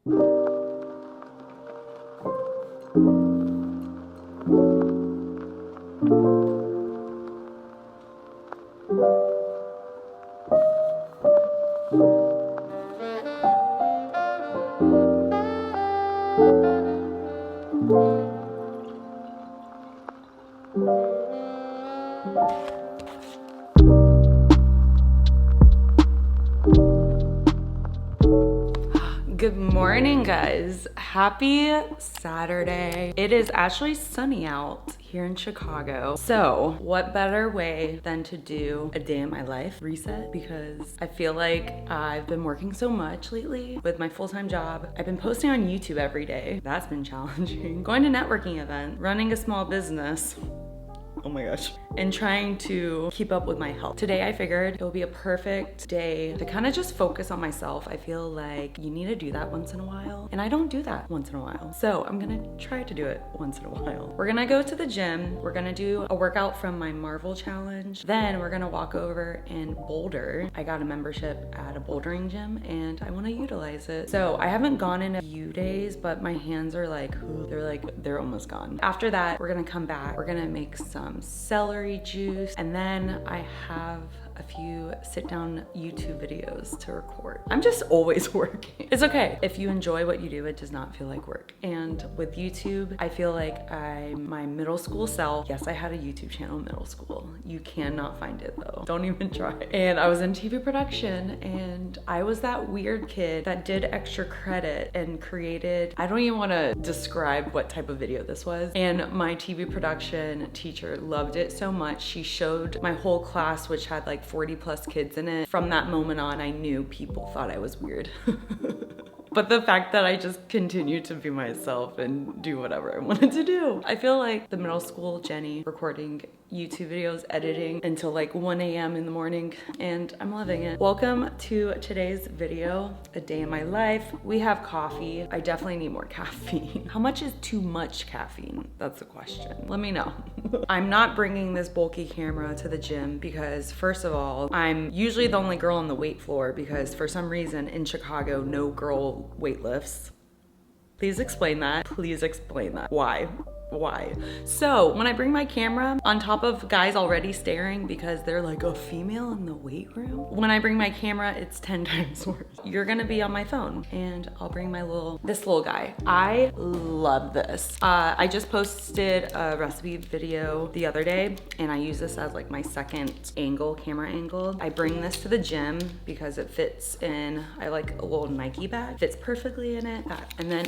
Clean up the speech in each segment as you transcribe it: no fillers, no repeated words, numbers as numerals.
Good morning, guys. Happy Saturday. It is actually sunny out here in Chicago. So what better way than to do a day in my life reset, because I feel like I've been working so much lately with my full-time job. I've been posting on YouTube every day. That's been challenging. Going to networking event, running a small business. Oh my gosh. And trying to keep up with my health. Today I figured it would be a perfect day to kind of just focus on myself. I feel like you need to do that once in a while, and I don't do that once in a while. So I'm gonna try to do it once in a while. We're gonna go to the gym. We're gonna do a workout from my Marvel challenge. Then we're gonna walk over and boulder. I got a membership at a bouldering gym and I wanna utilize it. So I haven't gone in a few days, but my hands are like, they're almost gone. After that, we're gonna come back. We're gonna make some celery juice, and then I have a few sit-down YouTube videos to record. I'm just always working. It's okay. If you enjoy what you do, it does not feel like work. And with YouTube, I feel like I'm my middle school self. Yes, I had a YouTube channel in middle school. You cannot find it though. Don't even try. And I was in TV production, and I was that weird kid that did extra credit and created, I don't even want to describe what type of video this was. And my TV production teacher loved it so much. She showed my whole class, which had like 40 plus kids in it. From that moment on, I knew people thought I was weird. But the fact that I just continued to be myself and do whatever I wanted to do. I feel like the middle school Jenny recording YouTube videos, editing until like 1 a.m. in the morning, and I'm loving it. Welcome to today's video, a day in my life. We have coffee. I definitely need more caffeine. How much is too much caffeine? That's the question. Let me know. I'm not bringing this bulky camera to the gym because, first of all, I'm usually the only girl on the weight floor because for some reason in Chicago, no girl weight lifts. Please explain that. Please explain that. Why? So when I bring my camera, on top of guys already staring because they're like, a female in the weight room? When I bring my camera, it's 10 times worse. You're gonna be on my phone, and I'll bring this little guy. I love this. I just posted a recipe video the other day, and I use this as like my second camera angle. I bring this to the gym because it fits in, I like a little Nike bag, fits perfectly in it. And then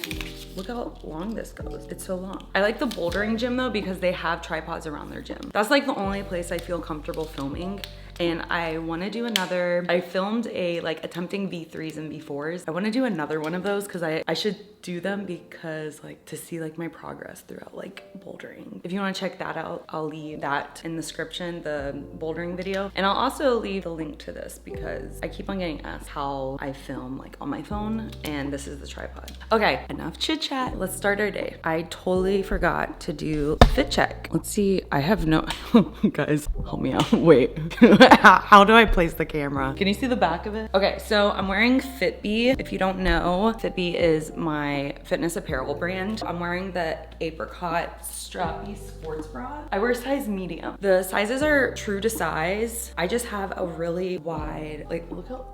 look how long this goes. It's so long. I like the bouldering gym though because they have tripods around their gym. That's like the only place I feel comfortable filming. And I want to do another, I filmed attempting V3s and V4s. I want to do another one of those because I should do them because like to see like my progress throughout like bouldering. If you want to check that out, I'll leave that in the description, the bouldering video. And I'll also leave the link to this because I keep on getting asked how I film like on my phone, and this is the tripod. Okay, enough chit chat. Let's start our day. I totally forgot to do a fit check. Let's see, I have no, guys, help me out, wait. How do I place the camera? Can you see the back of it? Okay, so I'm wearing Fitbee. If you don't know, Fitbee is my fitness apparel brand. I'm wearing the apricot strappy sports bra. I wear size medium. The sizes are true to size. I just have a really wide, like look how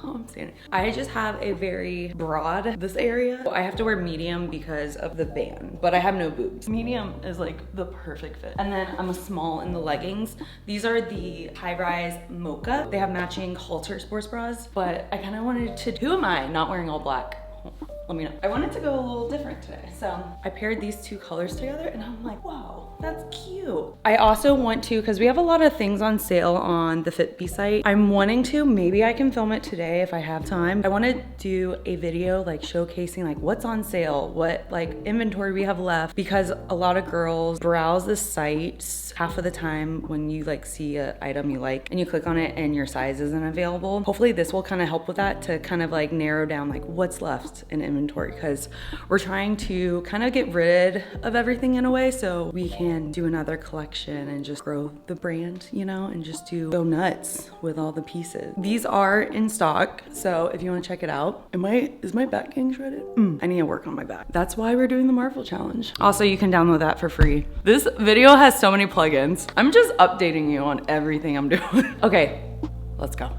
I'm standing. I just have a very broad, this area. I have to wear medium because of the band, but I have no boobs. Medium is like the perfect fit. And then I'm a small in the leggings. These are the high-rise mocha. They have matching halter sports bras, but I kind of wanted to, who am I not wearing all black? Let me know. I wanted to go a little different today. So I paired these two colors together and I'm like, wow, that's cute. I also want to, because we have a lot of things on sale on the Fitbee site. I'm wanting to, maybe I can film it today if I have time. I want to do a video like showcasing like what's on sale, what like inventory we have left, because a lot of girls browse the site half of the time when you like see an item you like and you click on it and your size isn't available. Hopefully this will kind of help with that, to kind of like narrow down like what's left in inventory inventory because we're trying to kind of get rid of everything in a way so we can do another collection and just grow the brand, you know, and just go nuts with all the pieces. These are in stock, so if you want to check it out. Is my back getting shredded? I need to work on my back. That's why we're doing the Marvel challenge. Also, you can download that for free. This video has so many plugins. I'm just updating you on everything I'm doing. Okay, let's go.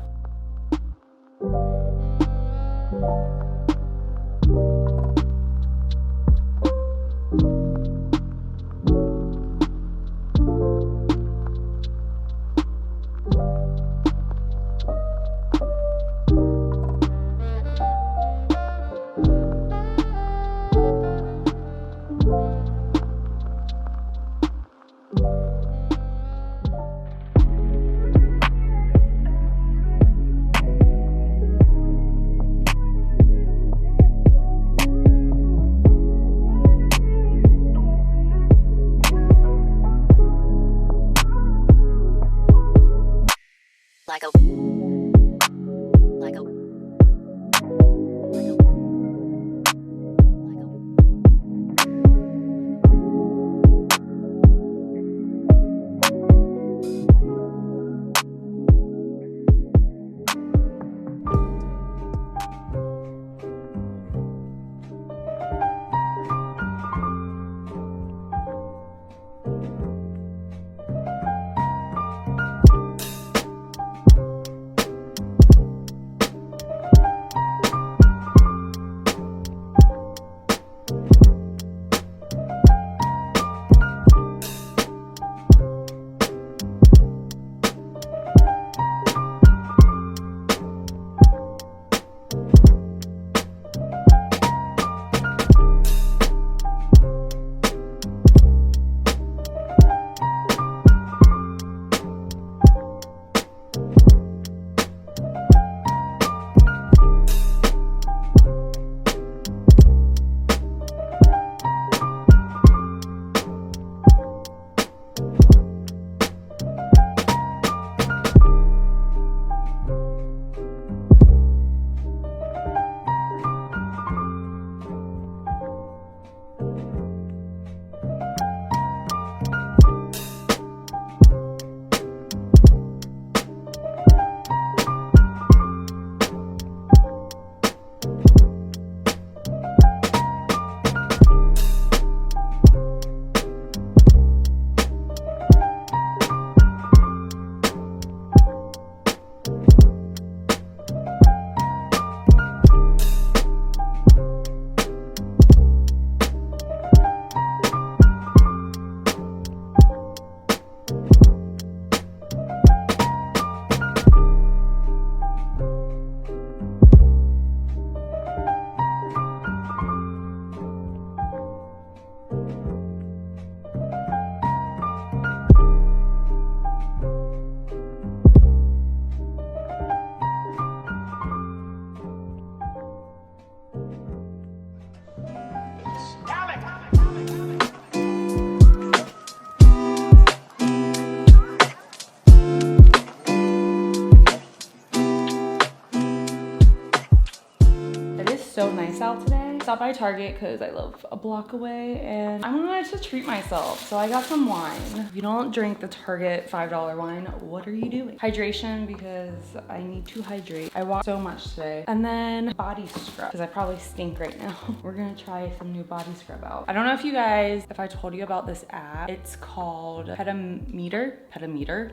So nice out today. Stopped by Target because I live a block away and I wanted to treat myself. So I got some wine. If you don't drink the Target $5 wine, what are you doing? Hydration because I need to hydrate. I walked so much today. And then body scrub because I probably stink right now. We're gonna try some new body scrub out. I don't know if I told you about this app. It's called Petameter.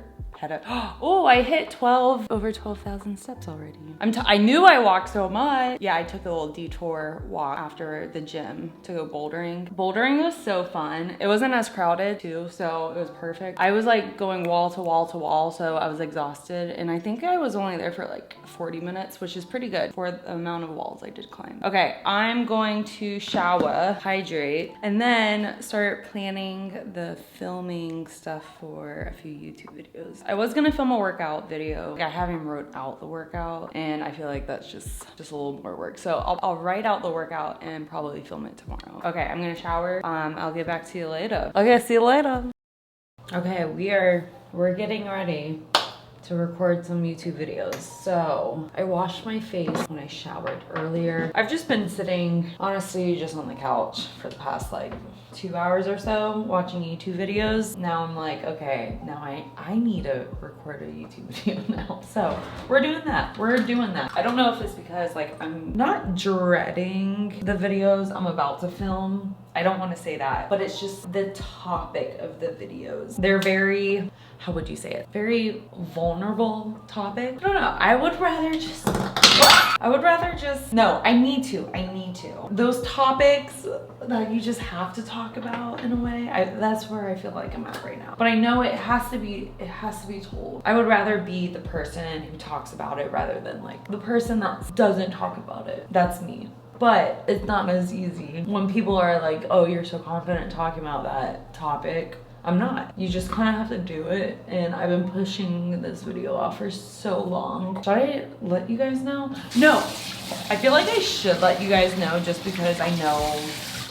Oh, I hit over 12,000 steps already. I knew I walked so much. Yeah, I took a little detour walk after the gym to go bouldering. Bouldering was so fun. It wasn't as crowded too, so it was perfect. I was like going wall to wall to wall, so I was exhausted. And I think I was only there for like 40 minutes, which is pretty good for the amount of walls I did climb. Okay, I'm going to shower, hydrate, and then start planning the filming stuff for a few YouTube videos. I was gonna film a workout video. I haven't wrote out the workout and I feel like that's just a little more work. So I'll write out the workout and probably film it tomorrow. Okay, I'm gonna shower. I'll get back to you later. Okay, see you later. Okay, we're getting ready to record some YouTube videos. So I washed my face when I showered earlier. I've just been sitting, honestly, just on the couch for the past like 2 hours or so watching YouTube videos. Now I'm like, okay, now I need to record a YouTube video now. So we're doing that. I don't know if it's because like I'm not dreading the videos I'm about to film. I don't want to say that, but it's just the topic of the videos. They're very, how would you say it? Very vulnerable topic. I don't know. I would rather just, no, I need to. Those topics that you just have to talk about in a way, that's where I feel like I'm at right now. But I know it has to be told. I would rather be the person who talks about it rather than like the person that doesn't talk about it. That's me. But it's not as easy when people are like, oh, you're so confident talking about that topic. I'm not. You just kind of have to do it. And I've been pushing this video off for so long. Should I let you guys know? No, I feel like I should let you guys know just because I know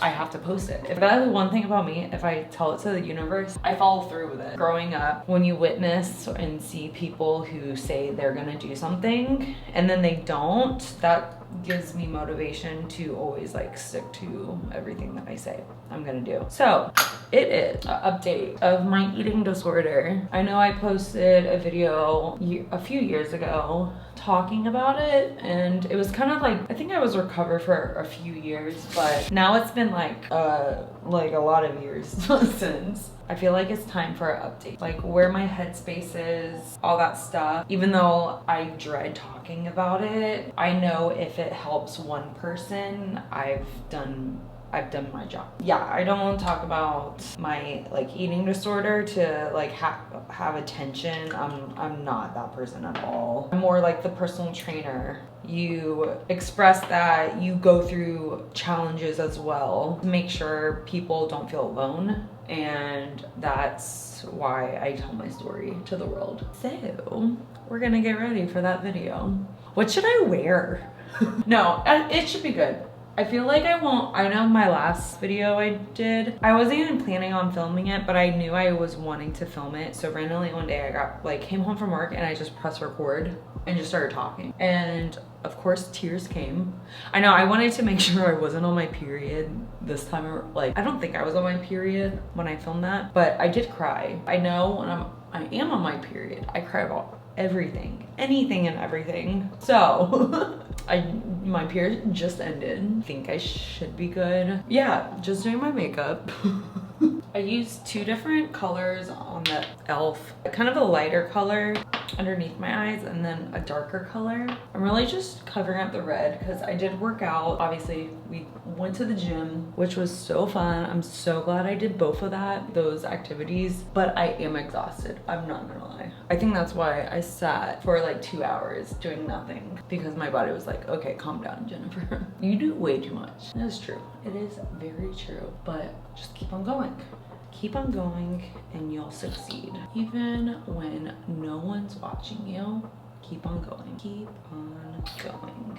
I have to post it. If that is one thing about me, if I tell it to the universe, I follow through with it. Growing up, when you witness and see people who say they're gonna do something and then they don't, that gives me motivation to always like stick to everything that I say I'm gonna do. So it is an update of my eating disorder. I know I posted a video a few years ago talking about it, and it was kind of like, I think I was recovered for a few years, but now it's been like a lot of years since. I feel like it's time for an update, like where my headspace is, all that stuff. Even though I dread talking about it, I know if it helps one person, I've done my job. Yeah, I don't want to talk about my like eating disorder to like have attention. I'm not that person at all. I'm more like the personal trainer. You express that you go through challenges as well to make sure people don't feel alone. And that's why I tell my story to the world. So we're gonna get ready for that video. What should I wear? No, it should be good. I feel like I won't. I know my last video I did, I wasn't even planning on filming it, but I knew I was wanting to film it. So randomly one day I came home from work and I just pressed record and just started talking. And of course tears came. I know I wanted to make sure I wasn't on my period this time. Like, I don't think I was on my period when I filmed that, but I did cry. I know when I am on my period, I cry about everything, anything and everything. So my period just ended. I think I should be good. Yeah, just doing my makeup. I used 2 different colors on the e.l.f. Kind of a lighter color underneath my eyes and then a darker color. I'm really just covering up the red because I did work out. Obviously, we went to the gym, which was so fun. I'm so glad I did both of those activities, but I am exhausted. I'm not gonna lie. I think that's why I sat for like 2 hours doing nothing, because my body was like, okay, calm down, Jennifer. You do way too much. That's true. It is very true, but just keep on going. Keep on going and you'll succeed. Even when no one's watching you, keep on going. Keep on going.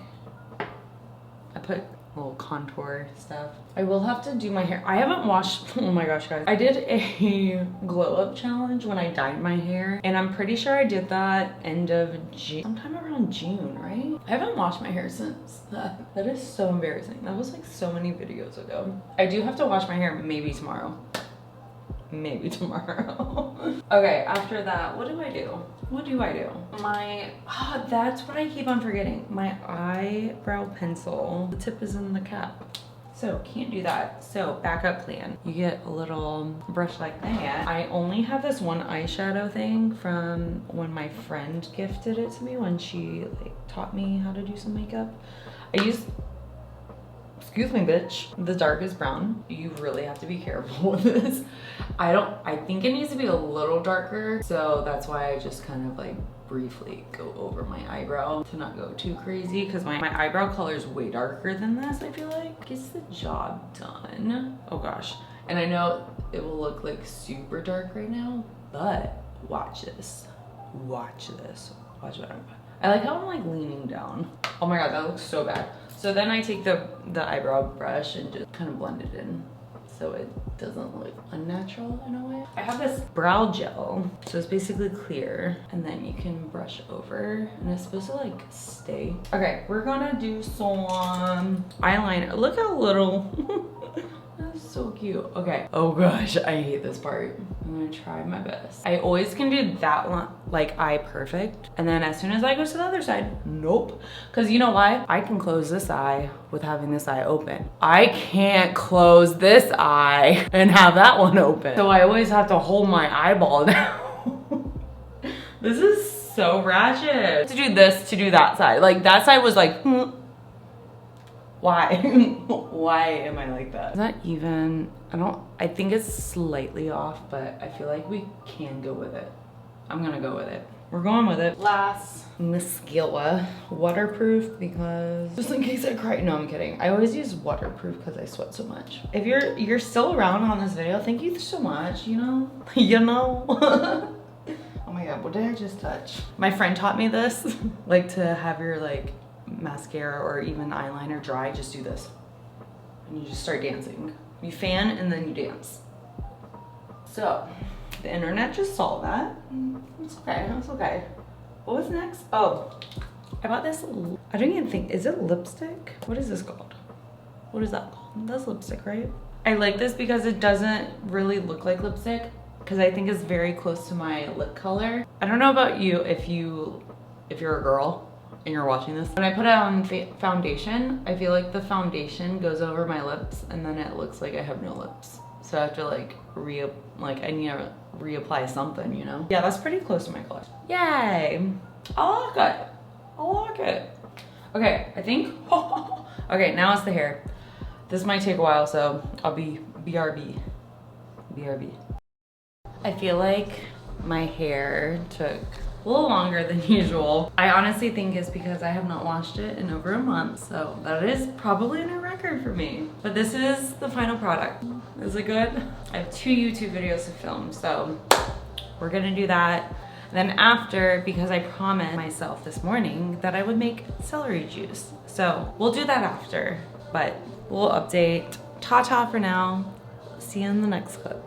I put a little contour stuff. I will have to do my hair. I haven't washed, oh my gosh, guys. I did a glow up challenge when I dyed my hair, and I'm pretty sure I did that end of June, sometime around June, right? I haven't washed my hair since that. That is so embarrassing. That was like so many videos ago. I do have to wash my hair maybe tomorrow. Maybe tomorrow. Okay, after that, what do I do? What do I do? That's what I keep on forgetting. My eyebrow pencil, the tip is in the cap. So can't do that. So backup plan. You get a little brush like that. I only have this one eyeshadow thing from when my friend gifted it to me when she like taught me how to do some makeup. I use, excuse me, bitch, the darkest brown. You really have to be careful with this. I think it needs to be a little darker. So that's why I just kind of like briefly go over my eyebrow to not go too crazy, because my eyebrow color is way darker than this. I feel like gets the job done. Oh gosh. And I know it will look like super dark right now, but watch this. Watch this. Watch what I like how I'm like leaning down. Oh my god, that looks so bad. So then I take the eyebrow brush and just kind of blend it in. so it doesn't look unnatural in a way. I have this brow gel, so it's basically clear, and then you can brush over, and it's supposed to like stay. Okay, we're gonna do some eyeliner. Look how little. That's so cute. Okay. Oh gosh, I hate this part. I'm gonna try my best. I always can do that one, like eye perfect. And then as soon as I go to the other side, nope. Cause you know why? I can close this eye with having this eye open. I can't close this eye and have that one open. So I always have to hold my eyeball down. This is so ratchet. To do this, to do that side. Like that side was like, why? Why am I like that? Is that even? I think it's slightly off, but I feel like we can go with it. I'm gonna go with it. We're going with it. Last mascara, waterproof, because just in case I cry. No, I'm kidding. I always use waterproof because I sweat so much. If you're still around on this video, thank you so much, you know? You know? Oh my God, what did I just touch? My friend taught me this, like to have your like mascara or even eyeliner dry, just do this. And you just start dancing. You fan and then you dance. So, the internet just saw that. It's okay, it's okay. What was next? Oh, I bought this, I don't even think, is it lipstick? What is this called? What is that called? That's lipstick, right? I like this because it doesn't really look like lipstick, because I think it's very close to my lip color. I don't know about you, if you're a girl and you're watching this. When I put it on foundation, I feel like the foundation goes over my lips and then it looks like I have no lips. So I have to like I need to reapply something, you know? Yeah, that's pretty close to my color. Yay! I like it. I like it. Okay, I think, okay, now it's the hair. This might take a while, so I'll be BRB. BRB. I feel like my hair took a little longer than usual. I honestly think it's because I have not washed it in over a month, so that is probably a new record for me. But this is the final product. Is it good? I have 2 YouTube videos to film, so we're gonna do that. And then after, because I promised myself this morning that I would make celery juice. So we'll do that after, but we'll update. Ta-ta for now. See you in the next clip.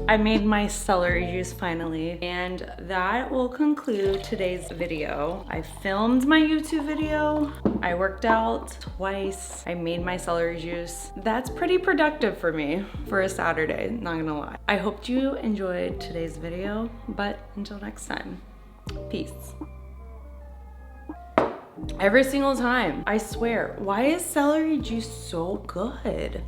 I made my celery juice finally, and that will conclude today's video. I filmed my YouTube video, I worked out twice, I made my celery juice. That's pretty productive for me for a Saturday, not gonna lie. I hope you enjoyed today's video, but until next time, peace. Every single time, I swear, why is celery juice so good?